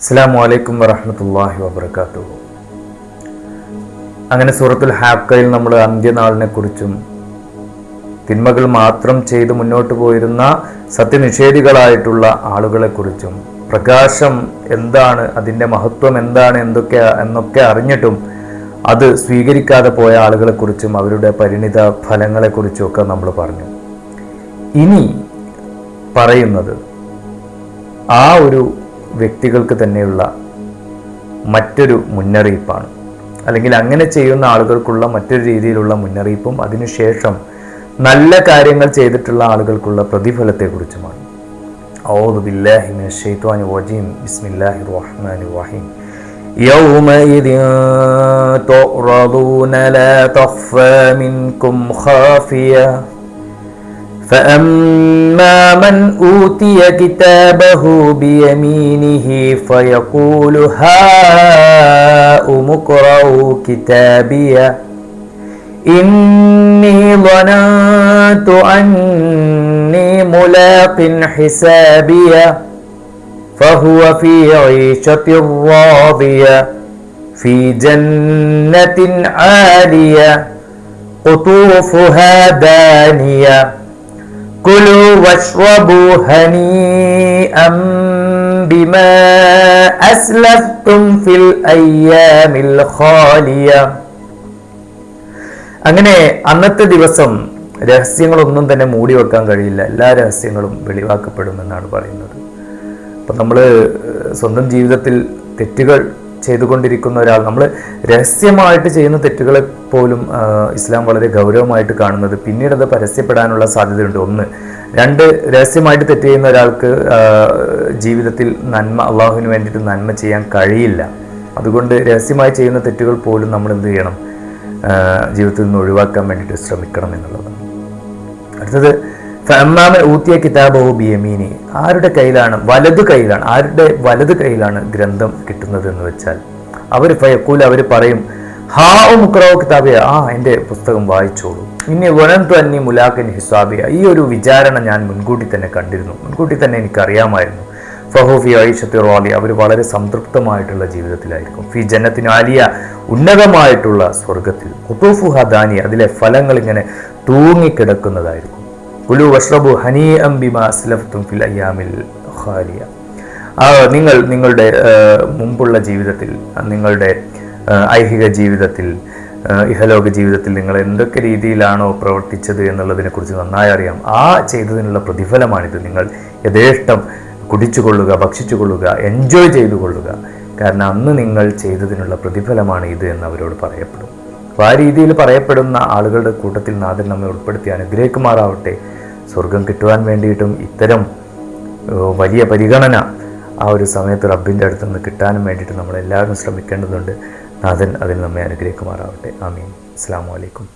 അസ്സലാമു അലൈക്കും വറഹ്മത്തുള്ളാഹി വബറകാതുഹു. അങ്ങനെ സൂറത്തുൽ ഹാക്കയിൽ നമ്മൾ അന്ത്യനാളിനെ കുറിച്ചും തിന്മകൾ മാത്രം ചെയ്ത് മുന്നോട്ട് പോയിരുന്ന സത്യനിഷേധികളായിട്ടുള്ള ആളുകളെക്കുറിച്ചും പ്രകാശം എന്താണ്, അതിൻ്റെ മഹത്വം എന്താണ്, എന്നൊക്കെ അറിഞ്ഞിട്ടും അത് സ്വീകരിക്കാതെ പോയ ആളുകളെക്കുറിച്ചും അവരുടെ പരിണിത ഫലങ്ങളെക്കുറിച്ചും ഒക്കെ നമ്മൾ പറഞ്ഞു. ഇനി പറയുന്നത് ആ ഒരു വ്യക്തികൾക്ക് തന്നെയുള്ള മറ്റൊരു മുന്നറിയിപ്പാണ്, അല്ലെങ്കിൽ അങ്ങനെ ചെയ്യുന്ന ആളുകൾക്കുള്ള മറ്റൊരു രീതിയിലുള്ള മുന്നറിയിപ്പും അതിനുശേഷം നല്ല കാര്യങ്ങൾ ചെയ്തിട്ടുള്ള ആളുകൾക്കുള്ള പ്രതിഫലത്തെക്കുറിച്ചുമാണ്. അഊദു ബില്ലാഹി മിനശ് ശൈത്വാനിർ റജീം. ബിസ്മില്ലാഹിർ റഹ്മാനിർ റഹീം. യൗമഇദിൻ തുറദൂന ലാ തഖ്ഫാ മിൻകും ഖാഫിയ فأما من أوتي كتابه بيمينه فيقول هاؤم اقرءوا كتابيه إني ظننت أني ملاق حسابيه فهو في عيشة راضية في جنة عالية قطوفها دانية كلوا واشربوا هنيئا بما أسلفتم في الأيام الخالية. അങ്ങനെ അന്നത്തെ ദിവസം രഹസ്യങ്ങളൊന്നും തന്നെ മൂടി വെക്കാൻ കഴിയില്ല, എല്ലാ രഹസ്യങ്ങളും വെളിവാക്കപ്പെടുമെന്നാണ് പറയുന്നത്. അപ്പം നമ്മൾ സ്വന്തം ജീവിതത്തിൽ തെറ്റുകൾ ചെയ്തുകൊണ്ടിരിക്കുന്ന ഒരാൾ, നമ്മൾ രഹസ്യമായിട്ട് ചെയ്യുന്ന തെറ്റുകളെ പോലും ഇസ്ലാം വളരെ ഗൗരവമായിട്ട് കാണുന്നത് പിന്നീട് അത് പരസ്യപ്പെടാനുള്ള സാധ്യതയുണ്ട്. ഒന്ന്. രണ്ട്, രഹസ്യമായിട്ട് തെറ്റ് ചെയ്യുന്ന ഒരാൾക്ക് ജീവിതത്തിൽ നന്മ, അള്ളാഹുവിന് വേണ്ടിയിട്ട് നന്മ ചെയ്യാൻ കഴിയില്ല. അതുകൊണ്ട് രഹസ്യമായി ചെയ്യുന്ന തെറ്റുകൾ പോലും നമ്മൾ എന്ത് ചെയ്യണം, ജീവിതത്തിൽ നിന്ന് ഒഴിവാക്കാൻ വേണ്ടിയിട്ട് ശ്രമിക്കണം എന്നുള്ളതാണ്. അടുത്തത് ഫഅമ്മാമൻ ഊതിയ കിതാബഹു ബിയമീനി. ആരുടെ കയ്യിലാണ്, ആരുടെ വലത് കയ്യിലാണ് ഗ്രന്ഥം കിട്ടുന്നത് എന്ന് വെച്ചാൽ അവർ ഫയഖൂൽ, അവർ പറയും ഹാഉം ഇഖ്റഉ കിതാബിയ, എൻ്റെ പുസ്തകം വായിച്ചോളൂ. ഇനി വനന്തു അന്നി മുലാഖിൻ ഹിസാബിയ, ഈ ഒരു വിചാരണ ഞാൻ മുൻകൂട്ടി തന്നെ കണ്ടിരുന്നു, മുൻകൂട്ടി തന്നെ എനിക്കറിയാമായിരുന്നു. ഫഹു ഫി ഐഷത്തി റാദിയ, അവർ വളരെ സംതൃപ്തമായിട്ടുള്ള ജീവിതത്തിലായിരിക്കും. ഫി ജന്നത്തിൻ ആലിയ, ഉന്നതമായിട്ടുള്ള സ്വർഗത്തിൽ. ഖുതൂഫുഹാ ദാനിയ, അതിലെ ഫലങ്ങൾ ഇങ്ങനെ തൂങ്ങിക്കിടക്കുന്നതായിരിക്കും. കുലു വഷ്റബു ഹനീഅൻ ബിമാ അസ്ലഫ്തും ഫിൽ അയ്യാമിൽ ഖാലിയ. നിങ്ങളുടെ മുമ്പുള്ള ജീവിതത്തിൽ, നിങ്ങളുടെ ഐഹിക ജീവിതത്തിൽ, ഇഹലോക ജീവിതത്തിൽ നിങ്ങൾ എന്തൊക്കെ രീതിയിലാണോ പ്രവർത്തിച്ചത് എന്നുള്ളതിനെക്കുറിച്ച് നന്നായി അറിയാം. ആ ചെയ്തതിനുള്ള പ്രതിഫലമാണിത്. നിങ്ങൾ യഥേഷ്ടം കുടിച്ചുകൊള്ളുക, ഭക്ഷിച്ചുകൊള്ളുക, എൻജോയ് ചെയ്തുകൊള്ളുക. കാരണം അന്ന് നിങ്ങൾ ചെയ്തതിനുള്ള പ്രതിഫലമാണ് ഇത് എന്ന് അവരോട് പറയപ്പെടും. അപ്പോൾ ആ രീതിയിൽ പറയപ്പെടുന്ന ആളുകളുടെ കൂട്ടത്തിൽ നാഥൻ നമ്മെ ഉൾപ്പെടുത്തി അനുഗ്രഹിക്കുമാറാവട്ടെ. സ്വർഗം കിട്ടുവാൻ വേണ്ടിയിട്ടും ഇത്തരം വലിയ പരിഗണന ആ ഒരു സമയത്ത് റബ്ബിൻ്റെ അടുത്ത് നിന്ന് കിട്ടാനും വേണ്ടിയിട്ട് നമ്മളെല്ലാവരും ശ്രമിക്കേണ്ടതുണ്ട്. നാഥൻ അതിൽ നമ്മെ അനുഗ്രഹിക്കുമാറാവട്ടെ. ആമീൻ. അസ്സലാമു അലൈക്കും.